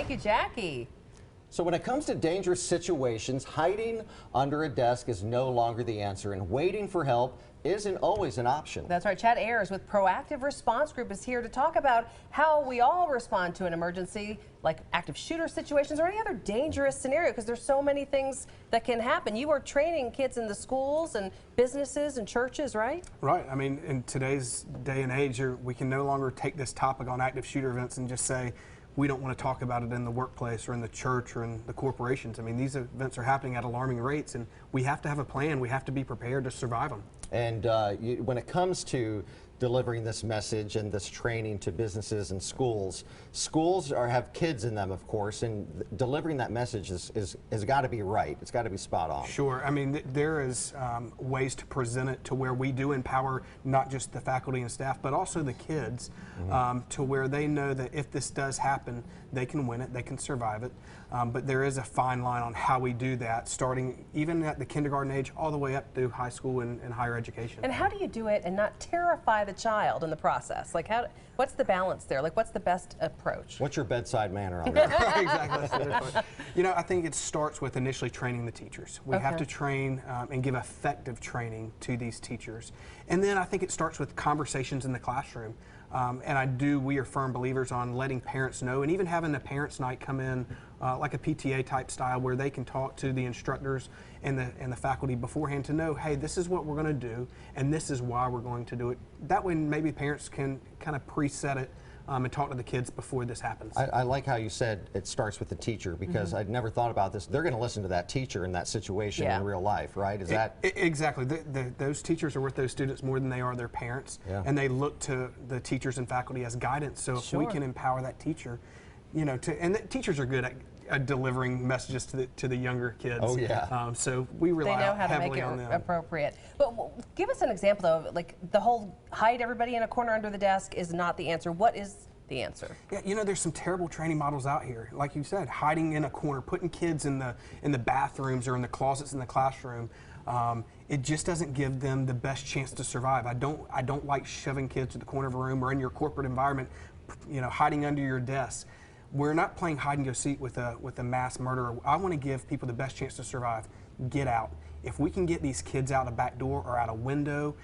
Thank you, Jackie. So when it comes to dangerous situations, hiding under a desk is no longer the answer, and waiting for help isn't always an option. That's right. Chad Ayers with Proactive Response Group is here to talk about how we all respond to an emergency, like active shooter situations or any other dangerous scenario, because there's so many things that can happen. You are training kids in the schools and businesses and churches, right? Right. I mean, in today's day and age, we can no longer take this topic on active shooter events and just say, we don't want to talk about it in the workplace or in the church or in the corporations. I mean, these events are happening at alarming rates, and we have to have a plan. We have to be prepared to survive them. And when it comes to delivering this message and this training to businesses and schools have kids in them, of course, and delivering that message has got to be right. It's got to be spot on. Sure. I mean, there is ways to present it to where we do empower not just the faculty and staff, but also the kids, to where they know that if this does happen, they can win it, they can survive it. But there is a fine line on how we do that, starting even at the kindergarten age all the way up through high school and higher education. And how do you do it and not terrify the child in the process? Like, what's the balance there? Like, what's the best approach? What's your bedside manner on that? Exactly. You know, I think it starts with initially training the teachers. We have to train and give effective training to these teachers. And then I think it starts with conversations in the classroom. And we are firm believers on letting parents know, and even having a parents' night come in, like a PTA type style, where they can talk to the instructors and the faculty beforehand to know, hey, this is what we're going to do, and this is why we're going to do it. That way, maybe parents can kind of preset it and talk to the kids before this happens. I like how you said it starts with the teacher, because I'd never thought about this. They're going to listen to that teacher in that situation in real life, right? Is that exactly? Those teachers are with those students more than they are their parents, and they look to the teachers and faculty as guidance. So if we can empower that teacher, you know, and the teachers are good at delivering messages to the younger kids. Oh yeah. So we rely they know how to heavily make it on them. appropriate. But give us an example though, like the whole hide everybody in a corner under the desk is not the answer. What is the answer? Yeah, you know, there's some terrible training models out here. Like you said, hiding in a corner, putting kids in the bathrooms or in the closets in the classroom. It just doesn't give them the best chance to survive. I don't like shoving kids to the corner of a room or in your corporate environment, you know, hiding under your desk. We're not playing hide and go seek with a mass murderer. I want to give people the best chance to survive. Get out. If we can get these kids out a back door or out a window,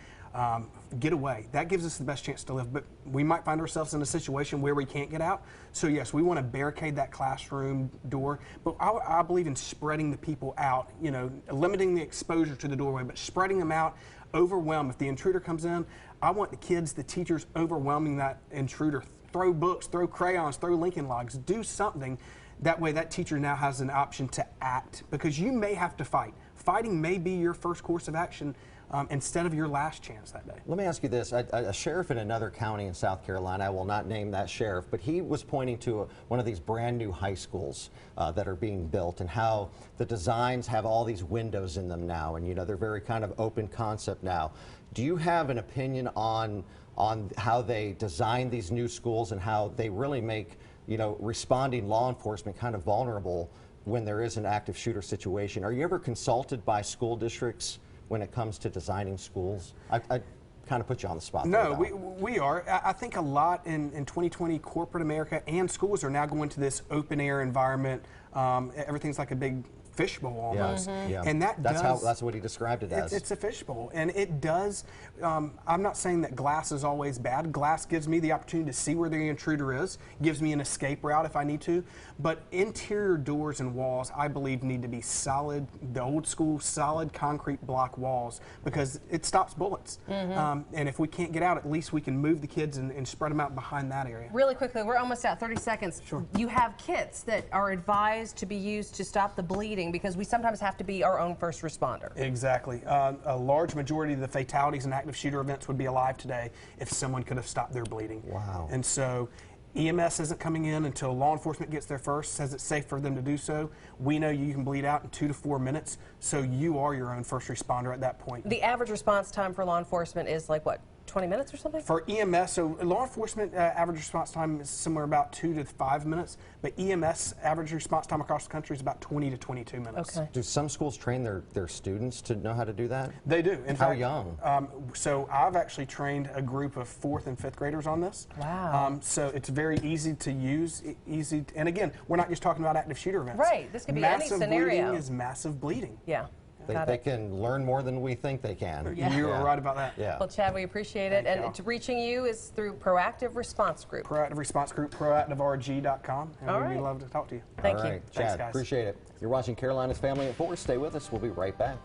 get away. That gives us the best chance to live. But we might find ourselves in a situation where we can't get out. So yes, we want to barricade that classroom door. But I believe in spreading the people out, you know, limiting the exposure to the doorway, but spreading them out, overwhelm. If the intruder comes in, I want the kids, the teachers overwhelming that intruder. Throw books, throw crayons, throw Lincoln logs, do something. That way that teacher now has an option to act, because you may have to fight. Fighting may be your first course of action instead of your last chance that day. Let me ask you this. A sheriff in another county in South Carolina, I will not name that sheriff, but he was pointing to one of these brand new high schools that are being built, and how the designs have all these windows in them now, and you know, they're very kind of open concept now. Do you have an opinion on how they design these new schools and how they really make, you know, responding law enforcement kind of vulnerable when there is an active shooter situation? Are you ever consulted by school districts when it comes to designing schools? I kind of put you on the spot. No, we are. I think a lot in 2020, corporate America and schools are now going to this open air environment. Everything's like a big fishbowl almost. And that's what he described it as. It's a fishbowl, and it does. I'm not saying that glass is always bad. Glass gives me the opportunity to see where the intruder is, gives me an escape route if I need to. But interior doors and walls, I believe, need to be solid, the old school solid concrete block walls, because it stops bullets. And if we can't get out, at least we can move the kids and spread them out behind that area. Really quickly, we're almost out, 30 seconds. Sure. You have kits that are advised to be used to stop the bleeding, because we sometimes have to be our own first responder. Exactly. A large majority of the fatalities in active shooter events would be alive today if someone could have stopped their bleeding. Wow. And so EMS isn't coming in until law enforcement gets there first, says it's safe for them to do so. We know you can bleed out in 2 to 4 minutes, so you are your own first responder at that point. The average response time for law enforcement is like what, 20 minutes or something? For EMS, so law enforcement average response time is somewhere about 2 to 5 minutes, but EMS average response time across the country is about 20 to 22 minutes. Okay. Do some schools train their students to know how to do that? They do. In How fact, young? So I've actually trained a group of 4th and 5th graders on this. Wow. So it's very easy to use, and again, we're not just talking about active shooter events. Right, this could be any massive scenario. bleeding is massive bleeding. Yeah. They can learn more than we think they can. You are right about that. Yeah. Well, Chad, we appreciate it. Thank And you. reaching you is through Proactive Response Group. Proactive Response Group, proactiverg.com, and All we'd right. love to talk to you. Thank All you. right, Thanks, Chad, guys. appreciate it. You're watching Carolina's Family at 4. Stay with us. We'll be right back.